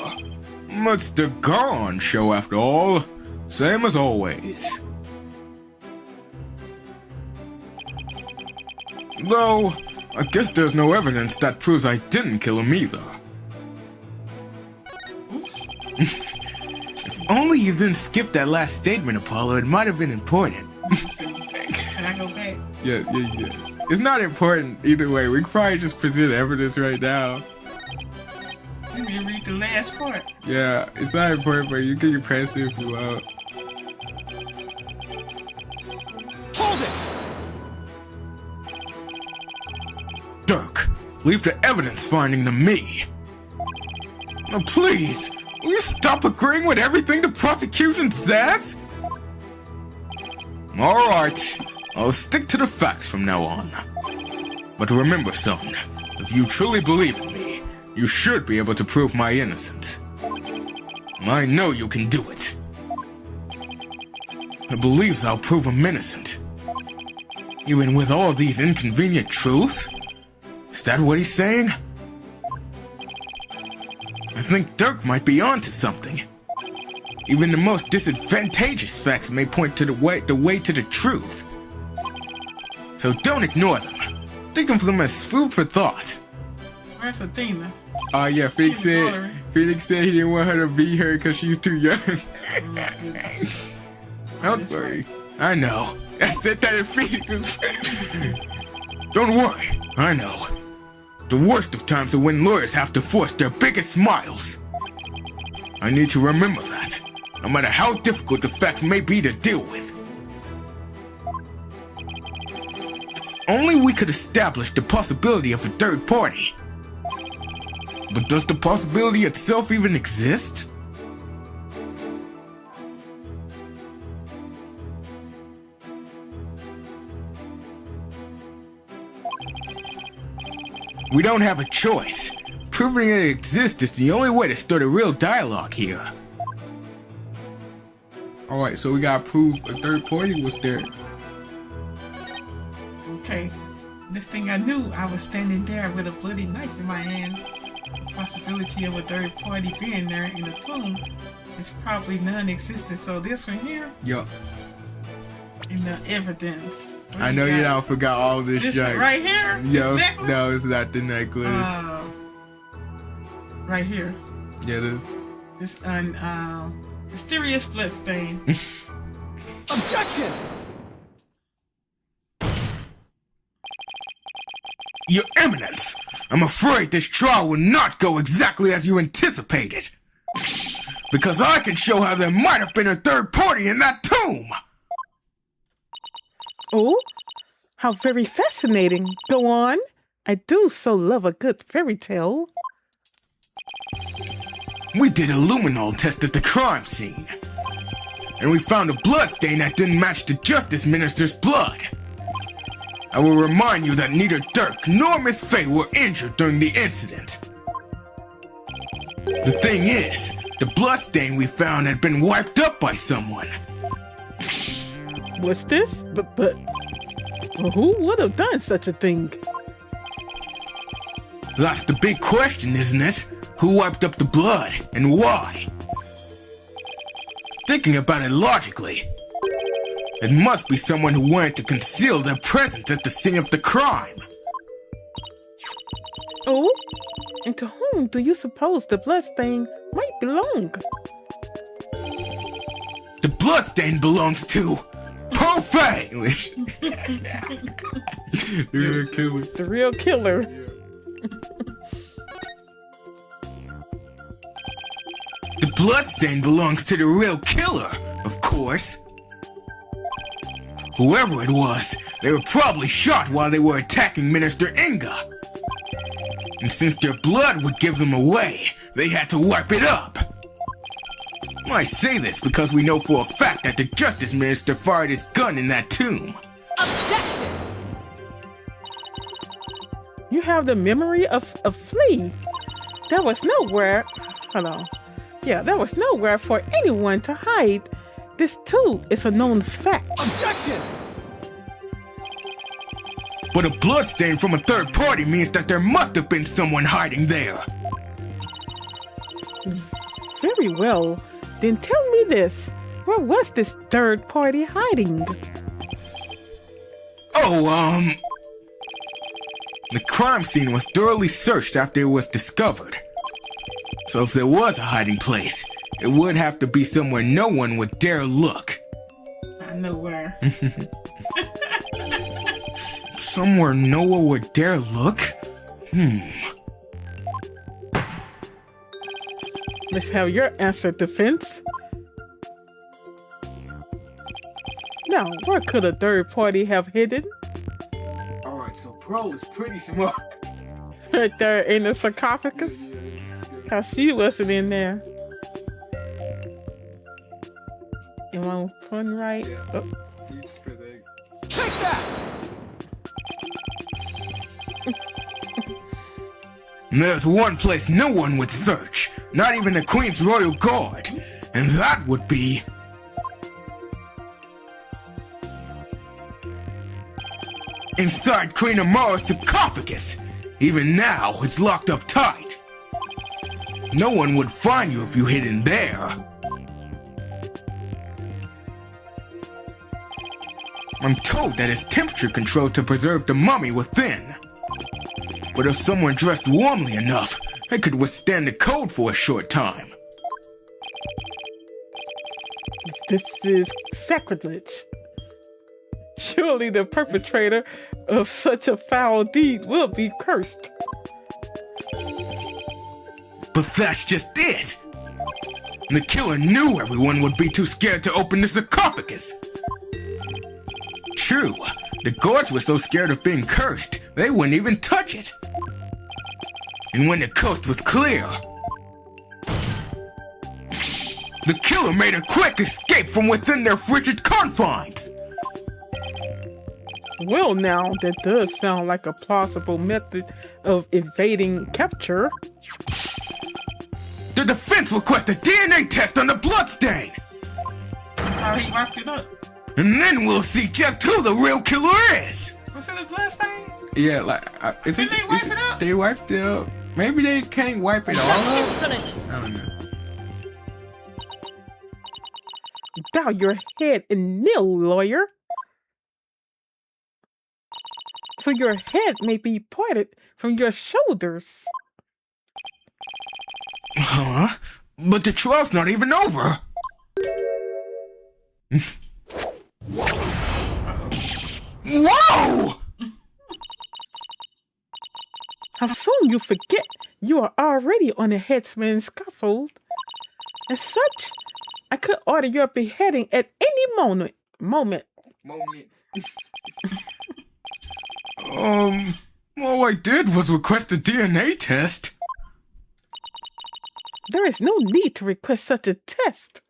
It's the Gone show after all. Same as always. Though, I guess there's no evidence that proves I didn't kill him either. Oops. If only you didn't skip that last statement, Apollo, it might have been important. Can I go back? Yeah. It's not important either way. We can probably just present evidence right now. Let me read the last part. Yeah, it's not important, but you can press it if you want. Hold it! Dirk, leave the evidence finding to me. Now please, will you stop agreeing with everything the prosecution says? Alright, I'll stick to the facts from now on. But remember, son, if you truly believe in me, you should be able to prove my innocence. I know you can do it. He believes I'll prove him innocent. Even with all these inconvenient truths? Is that what he's saying? I think Dirk might be onto something. Even the most disadvantageous facts may point to the way to the truth. So don't ignore them. Think of them as food for thought. Where's Athena? Yeah, Felix said he didn't want her to be her because she's too young. Don't worry. I know. I said that in Felix's Don't worry, I know. The worst of times are when lawyers have to force their biggest smiles. I need to remember that, no matter how difficult the facts may be to deal with. Only we could establish the possibility of a third party. But does the possibility itself even exist? We don't have a choice. Proving it exists is the only way to start a real dialogue here. Alright, so we gotta prove a third party was there. Okay. Next thing I knew, I was standing there with a bloody knife in my hand. The possibility of a third party being there in the tomb is probably non-existent. So this one here, Yup. in the evidence. What I know you don't forgot all this This junk. right here? Yo, This necklace? no, it's not the necklace. Right here. Yeah, This mysterious blood stain. Objection! Your Eminence, I'm afraid this trial will not go exactly as you anticipated. Because I can show how there might have been a third party in that tomb! Oh, how very fascinating. Go on. I do so love a good fairy tale. We did a luminol test at the crime scene. And we found a bloodstain that didn't match the Justice Minister's blood. I will remind you that neither Dirk nor Miss Faye were injured during the incident. The thing is, the bloodstain we found had been wiped up by someone. What's this? But who would have done such a thing? That's the big question, isn't it? Who wiped up the blood, and why? Thinking about it logically, It must be someone who wanted to conceal their presence at the scene of the crime. Oh? And to whom do you suppose the bloodstain might belong? The bloodstain belongs to Perfect! The real killer. The real killer. The bloodstain belongs to the real killer, of course. Whoever it was, they were probably shot while they were attacking Minister Inga. And since their blood would give them away, they had to wipe it up. I say this because we know for a fact that the Justice Minister fired his gun in that tomb. Objection! You have the memory of a flea. There was nowhere. Hold on. Yeah, there was nowhere for anyone to hide. This too is a known fact. Objection! But a bloodstain from a third party means that there must have been someone hiding there. Very well. Then tell me this. Where was this third party hiding? Oh, the crime scene was thoroughly searched after it was discovered. So if there was a hiding place, it would have to be somewhere no one would dare look. I know where. Somewhere no one would dare look? Let's have your answer, defense. Now, where could a third party have hidden? Alright, so Pearl is pretty smart. Right there in the sarcophagus? Cause she wasn't in there. Am I putting right? Yeah. Oh. Take that! There's one place no one would search, not even the Queen's Royal Guard, and that would be... inside Queen Amara's sarcophagus. Even now, it's locked up tight. No one would find you if you hid in there. I'm told that it's temperature controlled to preserve the mummy within. But if someone dressed warmly enough, they could withstand the cold for a short time. This is sacrilege. Surely the perpetrator of such a foul deed will be cursed. But that's just it! The killer knew everyone would be too scared to open the sarcophagus. True, the guards were so scared of being cursed, they wouldn't even touch it. And when the coast was clear, the killer made a quick escape from within their frigid confines. Well, now, that does sound like a plausible method of evading capture. The defense requests a DNA test on the bloodstain. How he wiped it up. And then we'll see just who the real killer is. Was it a bloodstain? Yeah, like Did they wipe it up? They wiped it up. Maybe they can't wipe it all up. Insolence! I don't know. Bow your head and kneel, lawyer. So your head may be parted from your shoulders. Huh? But the trial's not even over. Whoa! How soon you forget you are already on the headsman's scaffold. As such, I could order your beheading at any moment. All I did was request a DNA test. There is no need to request such a test.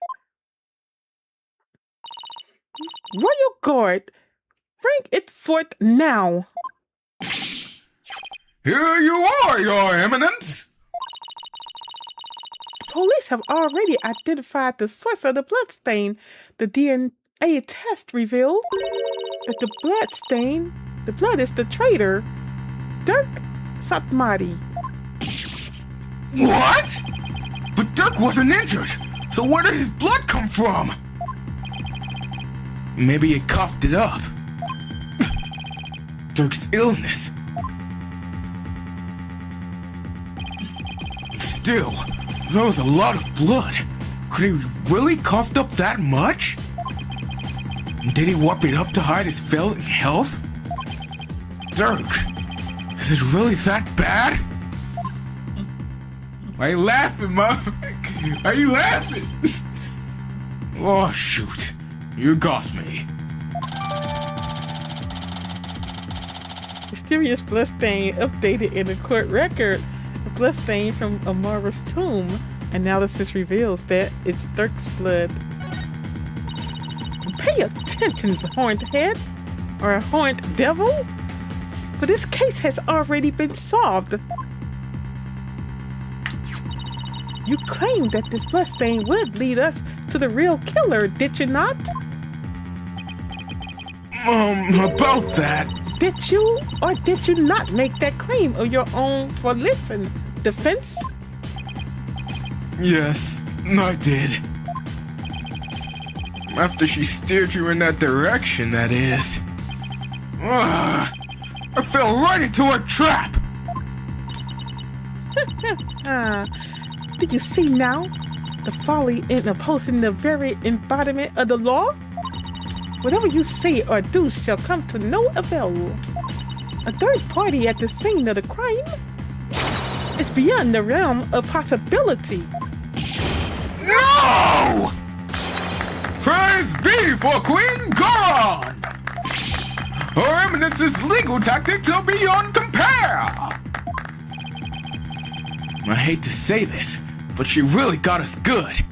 Royal Guard, bring it forth now. Here you are, Your Eminence. Police have already identified the source of the bloodstain. The DNA test revealed that the blood is the traitor, Dirk Satmati. What? But Dirk wasn't injured, so where did his blood come from? Maybe it coughed it up. Dirk's illness. Still, there was a lot of blood. Could he really coughed up that much? Did he wipe it up to hide his failing health? Dirk, is it really that bad? Why you laughing, Mom? Why you laughing? Oh, shoot. You got me. Mysterious bloodstain updated in the court record. A bloodstain from Amara's tomb. Analysis reveals that it's Dirk's blood. Pay attention, horned head, or a horned devil, for this case has already been solved. You claimed that this bloodstain would lead us to the real killer, did you not? About that. Did you or did you not make that claim of your own volition? Defense? Yes, I did. After she steered you in that direction, that is. I fell right into her trap! Do you see now the folly in opposing the very embodiment of the law? Whatever you say or do shall come to no avail. A third party at the scene of the crime is beyond the realm of possibility. No! Praise be for Queen God! Her Eminence's legal tactics are beyond compare! I hate to say this, but she really got us good.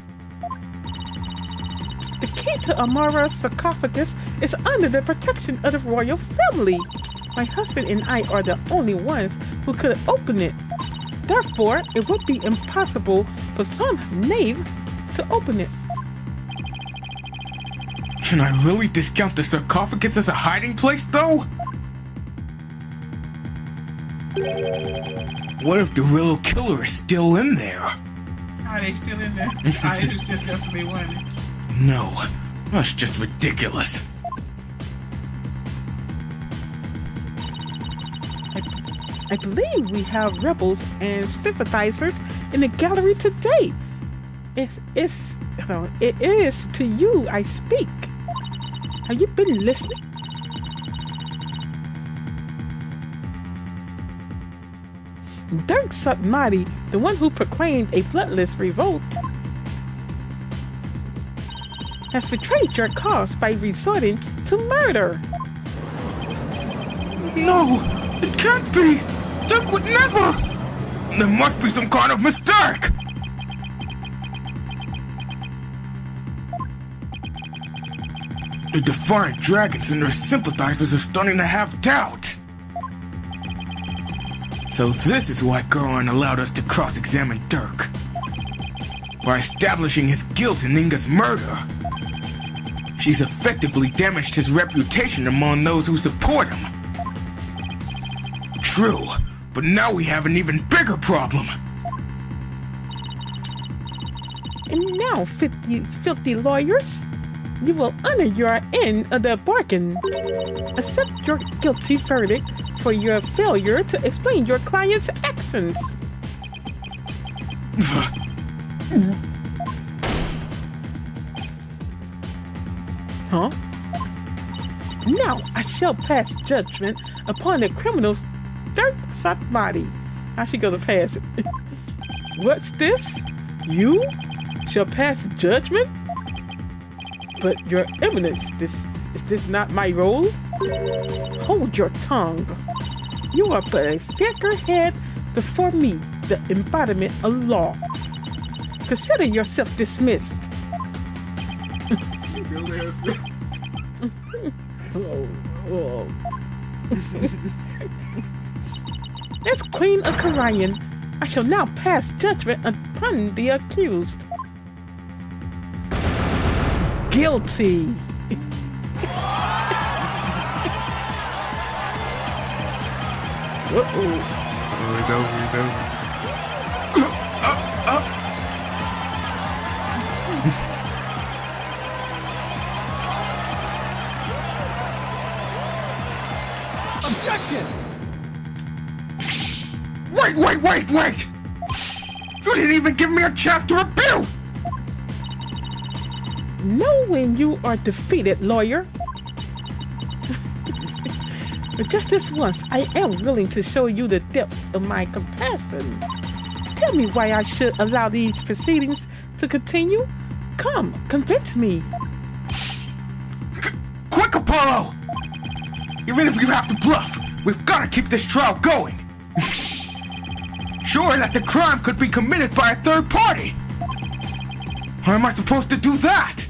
The key to Amara's sarcophagus is under the protection of the royal family. My husband and I are the only ones who could open it. Therefore, it would be impossible for some knave to open it. Can I really discount the sarcophagus as a hiding place, though? What if the real killer is still in there? Are they still in there? It was just after they won it. No, that's just ridiculous. I believe we have rebels and sympathizers in the gallery today. It is to you I speak. Have you been listening? Dirk Satmati, the one who proclaimed a bloodless revolt, has betrayed your cause by resorting to murder. No, it can't be! Dirk would never! There must be some kind of mistake! The Defiant Dragons and their sympathizers are starting to have doubt. So this is why Goron allowed us to cross-examine Dirk. By establishing his guilt in Inga's murder, she's effectively damaged his reputation among those who support him. True, but now we have an even bigger problem. And now, filthy lawyers, you will honor your end of the bargain. Accept your guilty verdict for your failure to explain your client's actions. Huh? Now I shall pass judgment upon the criminal's Dirk Satmati. How she gonna pass it? What's this? You shall pass judgment? But your eminence, is this not my role? Hold your tongue. You are but a figurehead before me, the embodiment of law. Consider yourself dismissed. As Queen of Karayan, I shall now pass judgment upon the accused. Guilty. Oh, it's over, it's over. Wait! You didn't even give me a chance to rebut! Know when you are defeated, lawyer. But just this once, I am willing to show you the depths of my compassion. Tell me why I should allow these proceedings to continue. Come, convince me. Quick, Apollo! Even if you have to bluff, we've got to keep this trial going. Sure that the crime could be committed by a third party. How am I supposed to do that?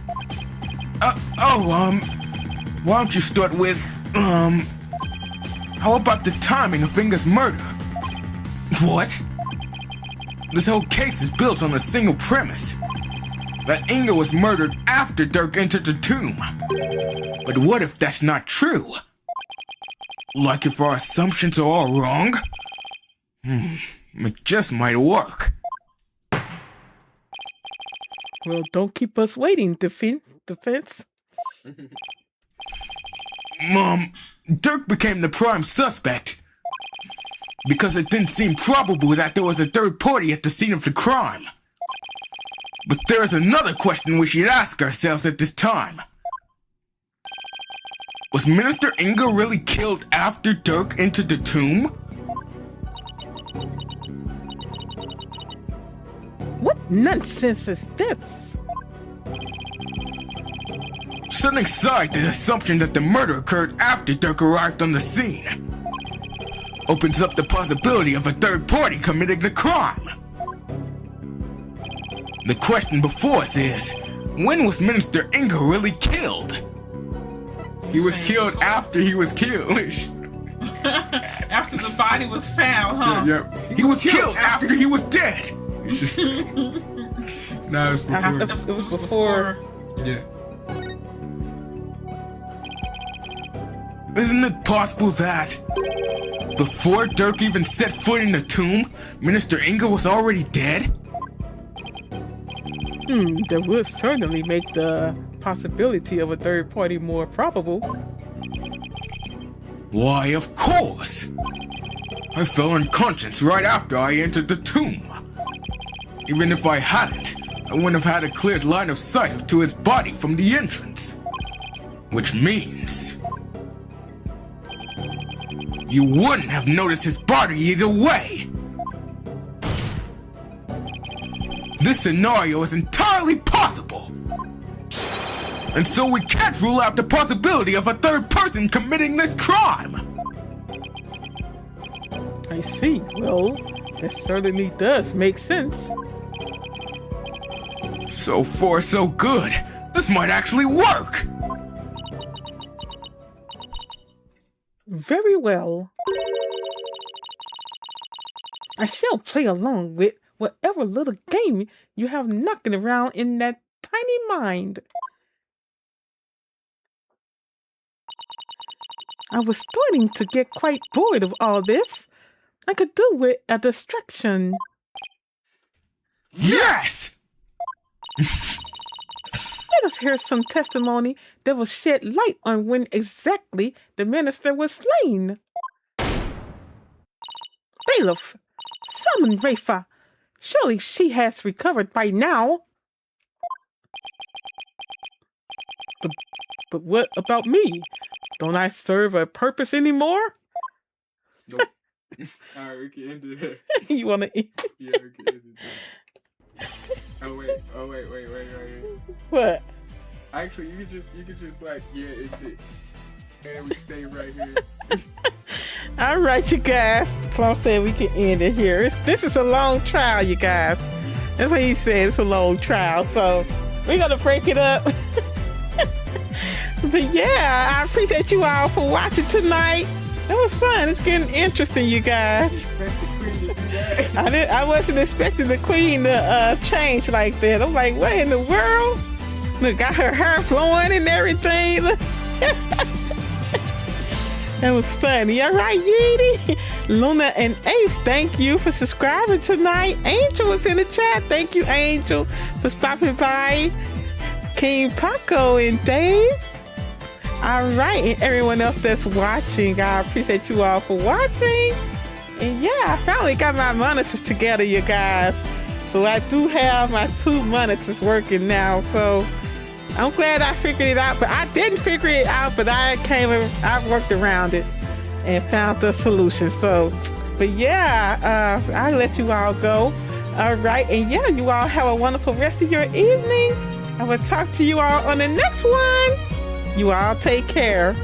Why don't you start with, how about the timing of Inga's murder? What? This whole case is built on a single premise. That Inga was murdered after Dirk entered the tomb. But what if that's not true? Like if our assumptions are all wrong? It just might work. Well, don't keep us waiting, defense. Dirk became the prime suspect because it didn't seem probable that there was a third party at the scene of the crime. But there is another question we should ask ourselves at this time. Was Minister Inga really killed after Dirk entered the tomb? What nonsense is this? Setting aside the assumption that the murder occurred after Dirk arrived on the scene opens up the possibility of a third party committing the crime. The question before us is, when was Minister Inga really killed? He was killed after he was killed. After the body was found, huh? Yep. He was killed after he was dead. No, it was before. It was before. Yeah. Isn't it possible that before Dirk even set foot in the tomb, Minister Inga was already dead? That would certainly make the possibility of a third party more probable. Why, of course! I fell unconscious right after I entered the tomb. Even if I hadn't, I wouldn't have had a clear line of sight to his body from the entrance. Which means you wouldn't have noticed his body either way. This scenario is entirely possible. And so we can't rule out the possibility of a third person committing this crime. I see. Well, that certainly does make sense. So far, so good. This might actually work. Very well. I shall play along with whatever little game you have knocking around in that tiny mind. I was starting to get quite bored of all this. I could do with a distraction. Yes! Let us hear some testimony that will shed light on when exactly the minister was slain. Bailiff, summon Rafa. Surely she has recovered by now. But what about me? Don't I serve a purpose anymore? Nope. Alright, we can end it there. You want to eat? Yeah, we can end it there. Oh wait. What? Actually, you could just like, yeah, end it. And we say right here. All right, you guys. So I'm saying we can end it here. This is a long trial, you guys. That's what he said. It's a long trial. So we're going to break it up. But yeah, I appreciate you all for watching tonight. It was fun. It's getting interesting, you guys. I wasn't expecting the queen to change like that. I'm like, what in the world? Look, got her hair flowing and everything. That was funny. All right, Yeety. Luna and Ace, thank you for subscribing tonight. Angel was in the chat. Thank you, Angel, for stopping by. King Paco and Dave. All right, and everyone else that's watching, I appreciate you all for watching. And yeah, I finally got my monitors together, you guys. So I do have my 2 monitors working now. So I'm glad I figured it out. But I didn't figure it out, but I worked around it and found the solution. So, but yeah, I'll let you all go. All right. And yeah, you all have a wonderful rest of your evening. I will talk to you all on the next one. You all take care.